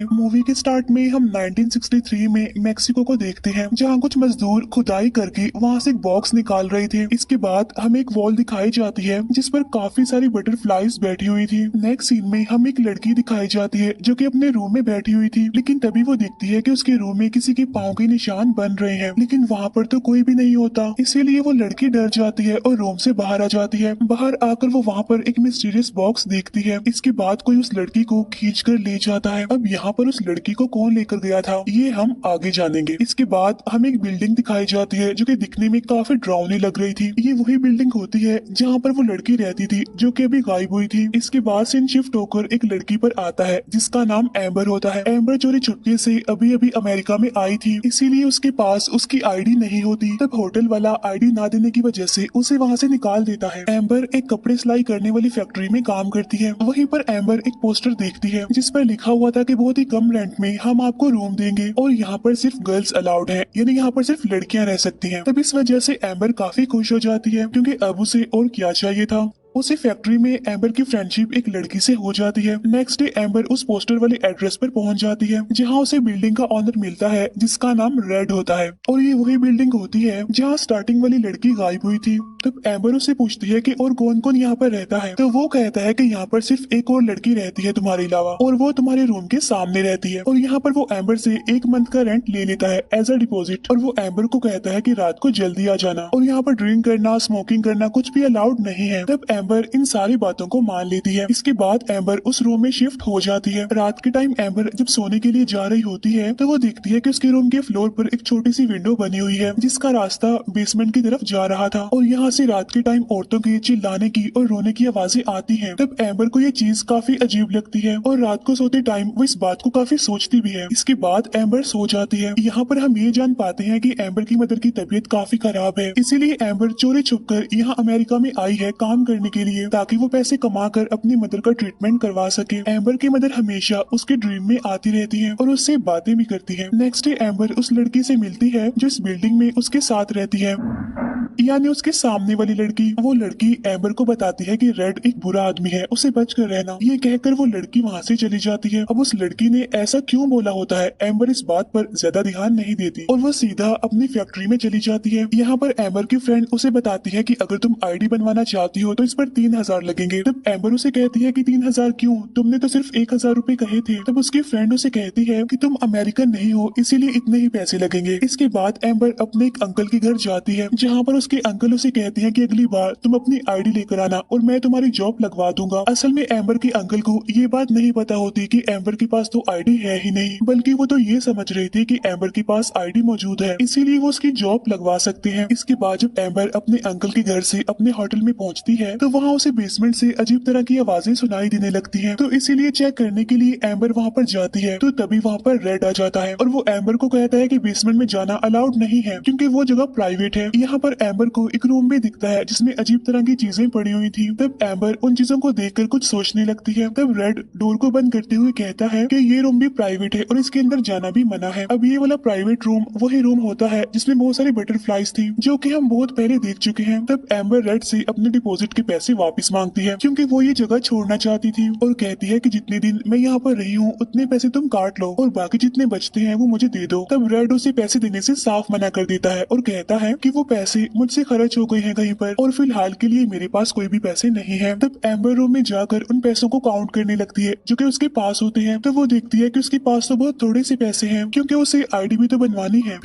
Movie के start में हम 1963 में मेक्सिको को देखते हैं, जहां कुछ मजदूर खुदाई करके वहां से एक बॉक्स निकाल रहे थे। इसके बाद हमें एक वॉल दिखाई जाती है जिस पर काफी सारी बटरफ्लाईज बैठी हुई थी। नेक्स्ट सीन में हमें एक लड़की दिखाई जाती है जो कि अपने रूम में बैठी हुई थी, लेकिन तभी वो देखती है कि उसके रूम में किसी के पाँव के निशान बन रहे हैं, लेकिन वहाँ पर तो कोई भी नहीं होता। इसीलिए वो लड़की डर जाती है और रूम से बाहर आ जाती है। बाहर आकर वो वहाँ पर एक मिस्टीरियस बॉक्स देखती है। इसके बाद कोई उस लड़की को खींच कर ले जाता है। अब यहाँ पर उस लड़की को कौन लेकर गया था ये हम आगे जानेंगे। इसके बाद हमें एक बिल्डिंग दिखाई जाती है जो कि दिखने में काफी डरावनी लग रही थी। ये वही बिल्डिंग होती है जहाँ पर वो लड़की रहती थी जो कि अभी गायब हुई थी। इसके बाद सीन शिफ्ट होकर एक लड़की पर आता है जिसका नाम एम्बर होता है। एम्बर चोरी छुट्टी से अभी अभी अमेरिका में आई थी, इसीलिए उसके पास उसकी आईडी नहीं होती। तब होटल वाला आईडी ना देने की वजह से उसे वहाँ से निकाल देता है। एम्बर एक कपड़े सिलाई करने वाली फैक्ट्री में काम करती है। वहीं पर एम्बर एक पोस्टर देखती है जिस पर लिखा हुआ था कि बहुत ही कम रेंट में हम आपको रूम देंगे और यहाँ पर सिर्फ गर्ल्स अलाउड हैं, यानी यहाँ पर सिर्फ लड़कियां रह सकती हैं। तब इस वजह से एम्बर काफी खुश हो जाती है क्योंकि अब उसे और क्या चाहिए था। उसी फैक्ट्री में एम्बर की फ्रेंडशिप एक लड़की से हो जाती है। नेक्स्ट डे एम्बर उस पोस्टर वाले एड्रेस पर पहुंच जाती है जहां उसे बिल्डिंग का ऑनर मिलता है जिसका नाम रेड होता है, और ये वही बिल्डिंग होती है जहां स्टार्टिंग वाली लड़की गायब हुई थी। तब एम्बर उससे पूछती है कि और कौन कौन यहाँ पर रहता है, तो वो कहता है कि यहाँ पर सिर्फ एक और लड़की रहती है तुम्हारे अलावा, और वो तुम्हारे रूम के सामने रहती है। और यहाँ पर वो एम्बर से 1 मंथ का रेंट ले लेता है एज अ डिपॉजिट, और वो एम्बर को कहता है कि रात को जल्दी आ जाना, और यहाँ पर ड्रिंक करना, स्मोकिंग करना कुछ भी अलाउड नहीं है। तब एम्बर इन सारी बातों को मान लेती है। इसके बाद एम्बर उस रूम में शिफ्ट हो जाती है। रात के टाइम एम्बर जब सोने के लिए जा रही होती है तो वो देखती है कि उसके रूम के फ्लोर पर एक छोटी सी विंडो बनी हुई है जिसका रास्ता बेसमेंट की तरफ जा रहा था, और यहाँ से रात के टाइम औरतों की चिल्लाने की और रोने की आवाजें आती हैं। तब एम्बर को ये चीज काफी अजीब लगती है और रात को सोते टाइम वो इस बात को काफी सोचती भी है। इसके बाद एम्बर सो जाती है। यहाँ पर हम ये जान पाते हैं कि एम्बर की मदर की तबीयत काफी खराब है, इसीलिए एम्बर चोरी छुपकर यहाँ अमेरिका में आई है काम करने के लिए, ताकि वो पैसे कमाकर अपनी मदर का ट्रीटमेंट करवा सके। एम्बर की मदर हमेशा उसके ड्रीम में आती रहती है और उससे बातें भी करती है। नेक्स्ट डे एम्बर उस लड़की से मिलती है जो इस बिल्डिंग में उसके साथ रहती है, यानी उसके सामने वाली लड़की। वो लड़की एम्बर को बताती है कि रेड एक बुरा आदमी है, उसे बच कर रहना। ये कहकर वो लड़की वहाँ से चली जाती है। अब उस लड़की ने ऐसा क्यों बोला होता है एम्बर इस बात पर ज्यादा ध्यान नहीं देती और वो सीधा अपनी फैक्ट्री में चली जाती है। यहाँ पर एम्बर की फ्रेंड उसे बताती है कि अगर तुम आईडी बनवाना चाहती हो तो इस पर 3000 लगेंगे। तब एम्बर उसे कहती है कि 3000 क्यों, तुमने तो सिर्फ 1000 रुपए कहे थे। तब उसकी फ्रेंड उसे कहती है कि तुम अमेरिकन नहीं हो इसीलिए इतने ही पैसे लगेंगे। इसके बाद एम्बर अपने एक अंकल के घर जाती है जहाँ पर उसके अंकल उसे कहते हैं कि अगली बार तुम अपनी आईडी लेकर आना और मैं तुम्हारी जॉब लगवा दूंगा। असल में एम्बर के अंकल को ये बात नहीं पता होती कि एम्बर के पास तो आईडी है ही नहीं, बल्कि वो तो ये समझ रही थी कि एम्बर के पास आईडी मौजूद है, इसीलिए वो उसकी जॉब लगवा सकते हैं। इसके बाद जब एम्बर अपने अंकल के घर से अपने होटल में पहुंचती है तो वहाँ उसे बेसमेंट से अजीब तरह की आवाजें सुनाई देने लगती हैं, तो इसीलिए चेक करने के लिए एम्बर वहाँ पर जाती है। तो तभी वहाँ पर रेड आ जाता है और वो एम्बर को कहता है कि बेसमेंट में जाना अलाउड नहीं है क्योंकि वो जगह प्राइवेट है। यहाँ पर एम्बर को एक रूम भी दिखता है जिसमें अजीब तरह की चीजें पड़ी हुई थी। तब एम्बर उन चीजों को देखकर कुछ सोचने लगती है। तब रेड डोर को बंद करते हुए कहता है कि ये रूम भी प्राइवेट है और इसके अंदर जाना भी मना है। अब ये वाला प्राइवेट रूम वही रूम होता है जिसमें बहुत सारी बटरफ्लाईज थी जो कि हम बहुत पहले देख चुके हैं। तब एम्बर रेड से अपने डिपॉजिट के पैसे वापस मांगती है क्योंकि वो ये जगह छोड़ना चाहती थी, और कहती है कि जितने दिन मैं यहाँ पर रही हूँ उतने पैसे तुम काट लो और बाकी जितने बचते हैं वो मुझे दे दो। तब रेड उसे पैसे देने से साफ मना कर देता है और कहता है कि वो पैसे मुझसे खर्च हो गए हैं कहीं पर और फिलहाल के लिए मेरे पास कोई भी पैसे नहीं है। तब एम्बर रूम में जाकर उन पैसों को काउंट करने लगती है जो कि उसके पास होते हैं। तब वो देखती है कि उसके पास तो बहुत थोड़े से पैसे हैं क्योंकि उसे आईडी भी तो बनवानी है।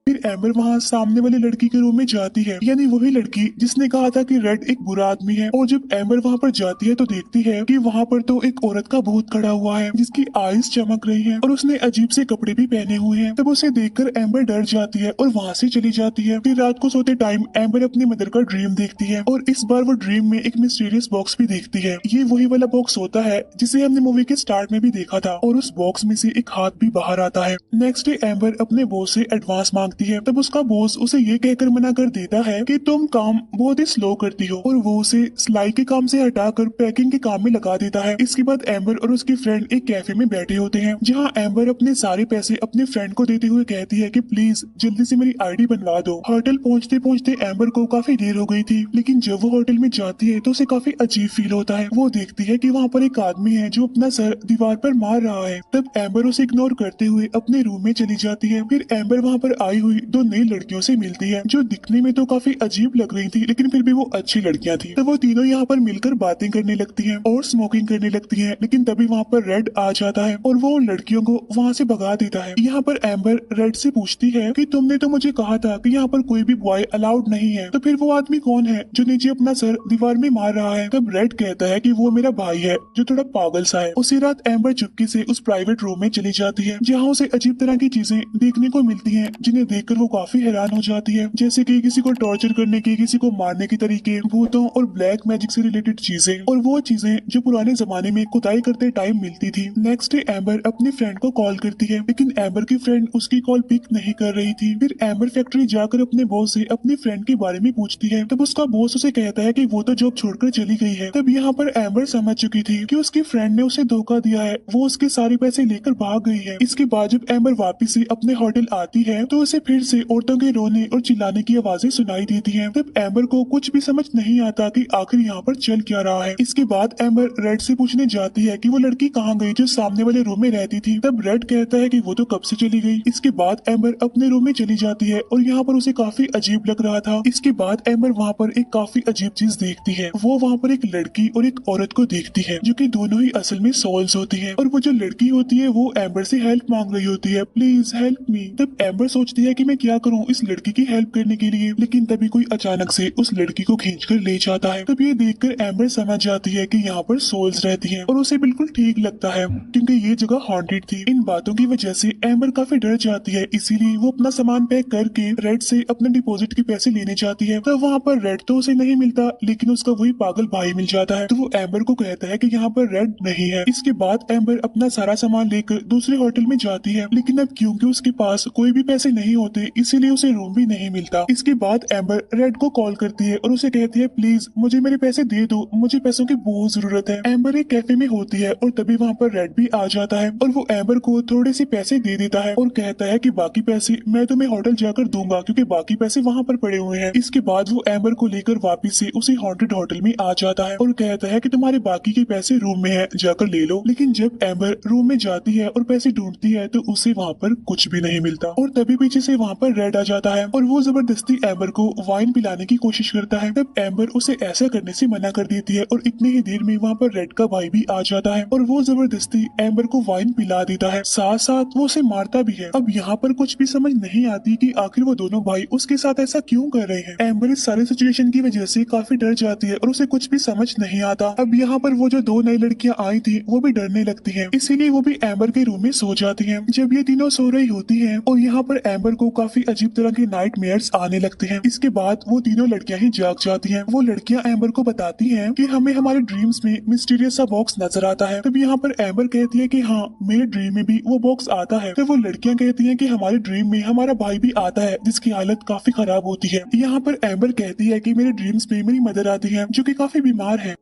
फिर एम्बर वहाँ सामने वाली लड़की के रूम में जाती है, यानी वही लड़की जिसने कहा था कि रेड एक बुरा आदमी है। और जब एम्बर वहाँ पर जाती है तो देखती है कि वहाँ पर तो एक औरत का भूत खड़ा हुआ है जिसकी आईज चमक रही है और उसने अजीब से कपड़े भी पहने हुए हैं। तब उसे देखकर एम्बर डर जाती है और वहाँ से चली जाती है। फिर रात को सोते टाइम एम्बर अपनी मदर का ड्रीम देखती है और इस बार वो ड्रीम में एक मिस्टीरियस बॉक्स भी देखती है। ये वही वाला बॉक्स होता है जिसे हमने मूवी के स्टार्ट में भी देखा था, और उस बॉक्स में से एक हाथ भी बाहर आता है। नेक्स्ट डे एम्बर अपने बॉस से एडवांस मांगती मांगती है। तब उसका बॉस उसे ये कहकर मना कर देता है कि तुम काम बहुत ही स्लो करती हो, और वो उसे सिलाई के काम से हटाकर पैकिंग के काम में लगा देता है। इसके बाद एम्बर और उसकी फ्रेंड एक कैफे में बैठे होते हैं, जहाँ एम्बर अपने सारे पैसे अपने फ्रेंड को देते हुए कहती है कि प्लीज जल्दी से मेरी आईडी बनवा दो। होटल पहुंचते पहुंचते एम्बर को काफी देर हो गई थी, लेकिन जब वो होटल में जाती है तो उसे काफी अजीब फील होता है। वो देखती है कि वहाँ पर एक आदमी है जो अपना सर दीवार पर मार रहा है। तब एम्बर उसे इग्नोर करते हुए अपने रूम में चली जाती है। फिर एम्बर वहाँ पर आई हुई दो नई लड़कियों से मिलती है, जो दिखने में तो काफी अजीब लग रही थी, लेकिन फिर भी वो अच्छी लड़कियां थी। तो वो तीनों यहाँ पर मिलकर बातें करने लगती हैं और स्मोकिंग करने लगती हैं, लेकिन तभी वहाँ पर रेड आ जाता है और वो उन लड़कियों को वहाँ से भगा देता है। यहाँ पर एम्बर रेड से पूछती है कि तुमने तो मुझे कहा था कि यहाँ पर कोई भी बॉय अलाउड नहीं है, तो फिर वो आदमी कौन है जो नीचे अपना सर दीवार में मार रहा है। तब रेड कहता है कि वो मेरा भाई है जो थोड़ा पागल सा है। उसी रात एम्बर चुपके से उस प्राइवेट रूम में चली जाती है, जहाँ उसे अजीब तरह की चीजें देखने को मिलती हैं, जिन्हें देखकर वो काफी हैरान हो जाती है, जैसे कि किसी को टॉर्चर करने की, किसी को मारने के तरीके, भूतों और ब्लैक मैजिक से रिलेटेड चीजें, और वो चीजें जो पुराने जमाने में खुदाई करते टाइम मिलती थी। नेक्स्ट डे एम्बर अपनी फ्रेंड को कॉल करती है, लेकिन एम्बर की फ्रेंड उसकी कॉल पिक नहीं कर रही थी। फिर एम्बर फैक्ट्री जाकर अपने बॉस से अपनी फ्रेंड के बारे में पूछती है। तब उसका बॉस उसे कहता है कि वो तो जॉब छोड़कर चली गई है। तब यहाँ पर एम्बर समझ चुकी थी कि उसकी फ्रेंड ने उसे धोखा दिया है, वो उसके सारे पैसे लेकर भाग गई है। इसके बाद जब एम्बर वापस से अपने होटल आती है तो उसे फिर से औरतों के रोने और चिल्लाने की आवाजें सुनाई देती हैं। तब एम्बर को कुछ भी समझ नहीं आता कि आखिर यहाँ पर चल क्या रहा है। इसके बाद एम्बर रेड से पूछने जाती है कि वो लड़की कहाँ गई जो सामने वाले रूम में रहती थी। तब रेड कहता है कि वो तो कब से चली गई। इसके बाद एम्बर अपने रूम में चली जाती है और यहाँ पर उसे काफी अजीब लग रहा था। इसके बाद एम्बर वहाँ पर एक काफी अजीब चीज देखती है। वो वहाँ पर एक लड़की और एक औरत को देखती है, जो कि दोनों ही असल में सोल्स होती है, और वो जो लड़की होती है वो एम्बर से हेल्प मांग रही होती है, प्लीज हेल्प मी। तब एम्बर सोचती है कि मैं क्या करूँ इस लड़की की हेल्प करने के लिए, लेकिन तभी कोई अचानक से उस लड़की को खींचकर ले जाता है। तब ये देखकर एम्बर समझ जाती है कि यहाँ पर सोल्स रहती हैं, और उसे बिल्कुल ठीक लगता है क्योंकि ये जगह हॉन्टेड थी। इन बातों की वजह से एम्बर काफी डर जाती है, इसीलिए वो अपना सामान पैक करके रेड से अपने डिपॉजिट के पैसे लेने जाती है। तब वहाँ पर रेड तो उसे नहीं मिलता, लेकिन उसका वही पागल भाई मिल जाता है। तो वो एम्बर को कहता है कि यहाँ पर रेड नहीं है। इसके बाद एम्बर अपना सारा सामान लेकर दूसरे होटल में जाती है, लेकिन अब क्योंकि उसके पास कोई भी पैसे नहीं होते इसीलिए उसे रूम भी नहीं मिलता। इसके बाद एम्बर रेड को कॉल करती है और उसे कहती है प्लीज मुझे मेरे पैसे दे दो, मुझे पैसों की बहुत जरूरत है। एम्बर एक कैफे में होती है और तभी वहाँ पर रेड भी आ जाता है और वो एम्बर को थोड़े से पैसे दे देता है और कहता है कि बाकी पैसे मैं तुम्हें होटल जाकर दूंगा क्योंकि बाकी पैसे वहाँ पर पड़े हुए हैं। इसके बाद वो एम्बर को लेकर वापिस से उसी हॉन्टेड होटल में आ जाता है और कहता है कि तुम्हारे बाकी के पैसे रूम में है, जाकर ले लो। लेकिन जब एम्बर रूम में जाती है और पैसे ढूंढती है तो उसे वहाँ पर कुछ भी नहीं मिलता, और तभी पीछे से वहाँ पर रेड आ जाता है और वो जबरदस्ती एम्बर को वाइन पिलाने की कोशिश करता है। तब एम्बर उसे ऐसा करने से मना कर देती है और इतनी ही देर में वहाँ पर रेड का भाई भी आ जाता है और वो जबरदस्ती एम्बर को वाइन पिला देता है, साथ साथ वो उसे मारता भी है। अब यहाँ पर कुछ भी समझ नहीं आती कि आखिर वो दोनों भाई उसके साथ ऐसा क्यों कर रहे हैं। एम्बर इस सारी सिचुएशन की वजह से काफी डर जाती है और उसे कुछ भी समझ नहीं आता। अब यहाँ पर वो जो दो नई लड़कियां आई थी वो भी डरने लगती हैं, इसीलिए वो भी एम्बर के रूम में सो जाती हैं। जब ये तीनों सो रही होती हैं और यहाँ पर एम्बर को काफी अजीब तरह के नाइटमेयर्स आने लगते हैं। इसके बाद वो तीनों लड़कियां ही जाग जाती हैं। वो लड़कियां एम्बर को बताती हैं कि हमें हमारे ड्रीम्स में मिस्टीरियस सा बॉक्स नजर आता है। तब यहाँ पर एम्बर कहती है कि हाँ मेरे ड्रीम में भी वो बॉक्स आता है। तो वो लड़कियां कहती हैं कि हमारे ड्रीम में हमारा भाई भी आता है जिसकी हालत काफी खराब होती है। यहाँ पर एम्बर कहती है कि मेरे ड्रीम्स में मेरी मदर आती है जो कि काफी बीमार है।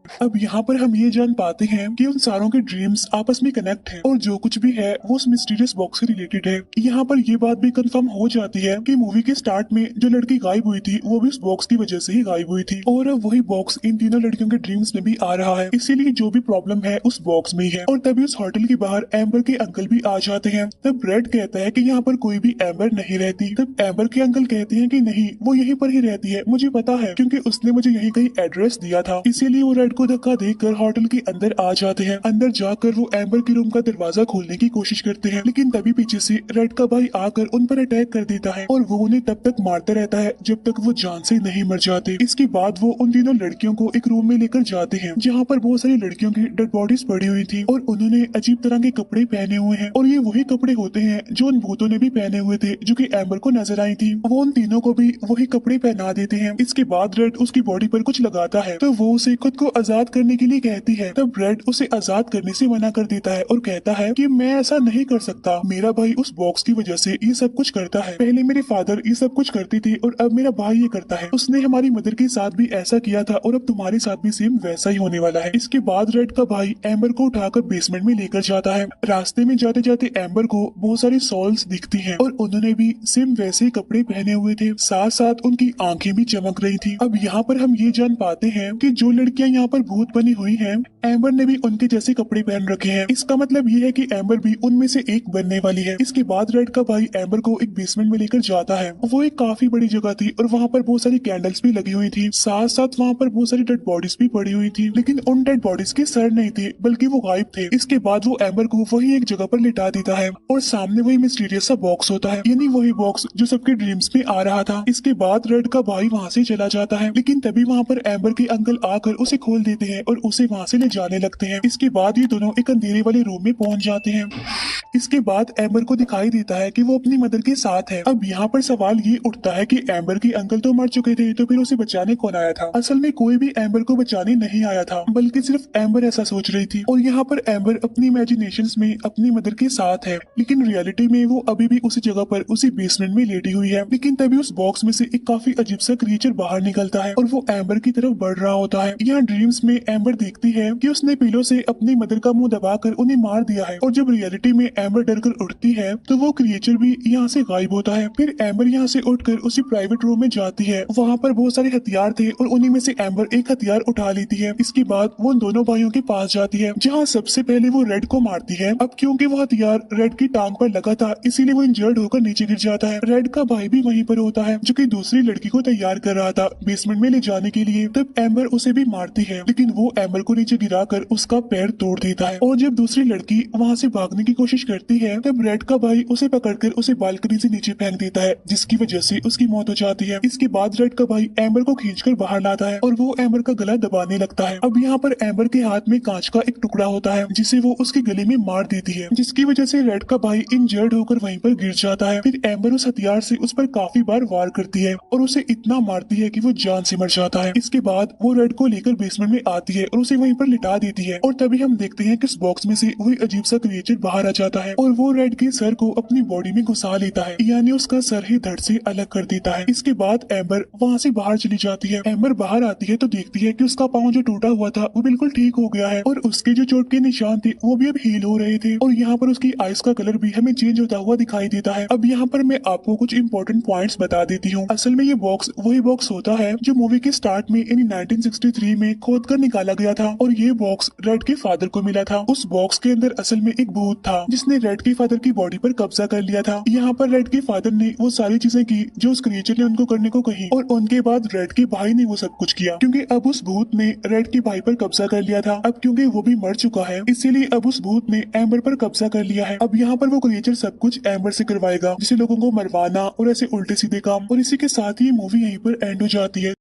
अब यहाँ पर हम ये जान पाते हैं कि उन सारों के ड्रीम्स आपस में कनेक्ट हैं और जो कुछ भी है वो उस मिस्टीरियस बॉक्स से रिलेटेड है। यहाँ पर ये बात भी कंफर्म हो जाती है कि मूवी के स्टार्ट में जो लड़की गायब हुई थी वो भी उस बॉक्स की वजह से ही गायब हुई थी, और वही बॉक्स इन तीनों लड़कियों के ड्रीम्स में भी आ रहा है। इसीलिए जो भी प्रॉब्लम है उस बॉक्स में ही है। और तभी उस होटल के बाहर एम्बर के अंकल भी आ जाते हैं। तब रेड कहता है कि यहाँ पर कोई भी एम्बर नहीं रहती। तब एम्बर के अंकल कहते हैं कि नहीं वो यहीं पर ही रहती है, मुझे पता है क्योंकि उसने मुझे यहीं कहीं एड्रेस दिया था। इसीलिए वो रेड को धक्का देकर होटल के अंदर आ जाते हैं। अंदर जाकर वो एम्बर के रूम का दरवाजा खोलने की कोशिश करते हैं, लेकिन तभी पीछे से रेड का भाई आकर उन पर अटैक कर देता है और वो उन्हें तब तक मारता रहता है जब तक वो जान से नहीं मर जाते। इसके बाद वो उन तीनों लड़कियों को एक रूम में लेकर जाते हैं जहाँ पर बहुत सारी लड़कियों की डेड बॉडीज पड़ी हुई थी और उन्होंने अजीब तरह के कपड़े पहने हुए हैं, और ये वही कपड़े होते हैं जो उन भूतों ने भी पहने हुए थे जो कि एम्बर को नजर आई थी। वो उन तीनों को भी वही कपड़े पहना देते हैं। इसके बाद रेड उसकी बॉडी पर कुछ लगाता है तो वो उसे खुद को आजाद करने के लिए कहती है, तब रेड उसे आजाद करने से मना कर देता है और कहता है कि मैं ऐसा नहीं कर सकता, मेरा भाई उस बॉक्स की वजह से ये सब कुछ करता है। पहले मेरे फादर ये सब कुछ करते थे और अब मेरा भाई ये करता है। उसने हमारी मदर के साथ भी ऐसा किया था और अब तुम्हारे साथ भी सेम वैसा ही होने वाला है। इसके बाद रेड का भाई एम्बर को उठाकर बेसमेंट में लेकर जाता है। रास्ते में जाते जाते एम्बर को बहुत सारी सॉल्स दिखती हैं और उन्होंने भी सेम वैसे ही कपड़े पहने हुए थे, साथ साथ उनकी आंखें भी चमक रही थी। अब यहाँ पर हम ये जान पाते हैं कि जो लड़कियां यहाँ पर भूत बनी हुई हैं, एम्बर ने भी उनके जैसे कपड़े पहन रखे हैं। इसका मतलब ये है कि एम्बर भी उनमें से एक बनने वाली है। इसके बाद रेड का भाई एम्बर को एक बेसमेंट में लेकर जाता है। वो एक काफी बड़ी जगह थी और वहाँ पर बहुत सारी कैंडल्स भी लगी हुई थी, साथ साथ वहाँ पर बहुत सारी डेड बॉडीज भी पड़ी हुई थी, लेकिन उन डेड बॉडीज के सर नहीं थे बल्कि वो गायब थे। इसके बाद वो एम्बर को वही एक जगह पर लिटा देता है और सामने वही मिस्टीरियस सा बॉक्स होता है, यानी वही बॉक्स जो सबके ड्रीम्स में आ रहा था। इसके बाद रेड का भाई वहाँ से चला जाता है, लेकिन तभी वहाँ पर एम्बर के अंकल आकर उसे खोल देते हैं और उसे वहाँ से ले जाने लगते हैं। इसके बाद ये दोनों एक अंधेरे वाले रूम में पहुंच जाते हैं। इसके बाद एम्बर को दिखाई देता है कि वो अपनी मदर के साथ है। अब यहाँ पर सवाल ये उठता है कि एम्बर के अंकल तो मर चुके थे, तो फिर उसे बचाने कौन आया था? असल में कोई भी एम्बर को बचाने नहीं आया था, बल्कि सिर्फ एम्बर ऐसा सोच रही थी। और यहाँ पर एम्बर अपनी इमेजिनेशंस में अपनी मदर के साथ है, लेकिन रियलिटी में वो अभी भी उसी जगह पर उसी बेसमेंट में लेटी हुई है। लेकिन तभी उस बॉक्स में से एक काफी अजीब सा क्रिएचर बाहर निकलता है और वो एम्बर की तरफ बढ़ रहा होता है। यहाँ ड्रीम्स में एम्बर देखती है कि उसने पिलो से अपनी मदर का मुंह दबाकर उन्हें मार दिया है, और जब रियलिटी में एम्बर डरकर उठती है तो वो क्रिएचर भी यहाँ से गायब होता है। फिर एम्बर यहाँ से उठकर उसी प्राइवेट रूम में जाती है। वहाँ पर बहुत सारे हथियार थे और उन्हीं में से एम्बर एक हथियार उठा लेती है। इसके बाद वो दोनों भाइयों के पास जाती है, जहाँ सबसे पहले वो रेड को मारती है। अब क्योंकि वो हथियार रेड की टांग पर लगा था, इसीलिए वो इंजर्ड होकर नीचे गिर जाता है। रेड का भाई भी वहीं पर होता है, जो कि दूसरी लड़की को तैयार कर रहा था बेसमेंट में ले जाने के लिए। तब एम्बर उसे भी मारती है, लेकिन वो एम्बर को नीचे गिराकर उसका पैर तोड़ देता है। और जब दूसरी लड़की वहाँ से भागने की कोशिश करती है, तब रेड का भाई उसे पकड़कर उसे बालकनी से नीचे फेंक देता है, जिसकी वजह से उसकी मौत हो जाती है। इसके बाद रेड का भाई एम्बर को खींचकर बाहर लाता है और वो एम्बर का गला दबाने लगता है। अब यहाँ पर एम्बर के हाथ में कांच का एक टुकड़ा होता है, जिसे वो उसके गले में मार देती है, जिसकी वजह से रेड का भाई इंजर्ड होकर वहीं पर गिर जाता है। फिर एम्बर उस हथियार से उस पर काफी बार वार करती है और उसे इतना मारती है कि वो जान से मर जाता है। इसके बाद वो रेड को लेकर बेसमेंट में आती है और उसे वहीं पर लिटा देती है। और तभी हम देखते हैं कि उस बॉक्स में से वही अजीब सा क्रिएचर बाहर आ जाता है और वो रेड के सर को अपनी बॉडी में घुसा लेता है, यानी उसका सर ही धड़ से अलग कर देता है। इसके बाद एम्बर वहाँ से बाहर चली जाती है। एम्बर बाहर आती है तो देखती है कि उसका पाँव जो टूटा हुआ था वो बिल्कुल ठीक हो गया है और उसके जो चोट के निशान थे वो भी अब हील हो रहे थे, और यहाँ पर उसकी आइस का कलर भी हमें चेंज होता हुआ दिखाई देता है। अब यहाँ पर मैं आपको कुछ इंपॉर्टेंट पॉइंट्स बता देती हूँ। असल में ये बॉक्स वही बॉक्स होता है जो मूवी के स्टार्ट में यानी 1963 में खोद कर निकाला गया था, और ये बॉक्स रेड के फादर को मिला था। उस बॉक्स के अंदर असल में एक भूत था जिसने रेड के फादर की बॉडी पर कब्जा कर लिया था। यहाँ पर रेड के फादर ने वो सारी चीजें की जो उस क्रिएचर ने उनको करने को कही, और उनके बाद रेड के भाई ने वो सब कुछ किया, क्योंकि अब उस भूत ने रेड के भाई पर कब्जा कर लिया था। अब क्योंकि वो भी मर चुका है, इसीलिए अब उस भूत ने एम्बर पर कब्जा कर लिया है। अब यहाँ पर वो क्रिएचर सब कुछ एम्बर से करवाएगा, जिसे लोगों को मरवाना और ऐसे उल्टे सीधे काम, और इसी के साथ ही मूवी यहीं पर एंड हो जाती है।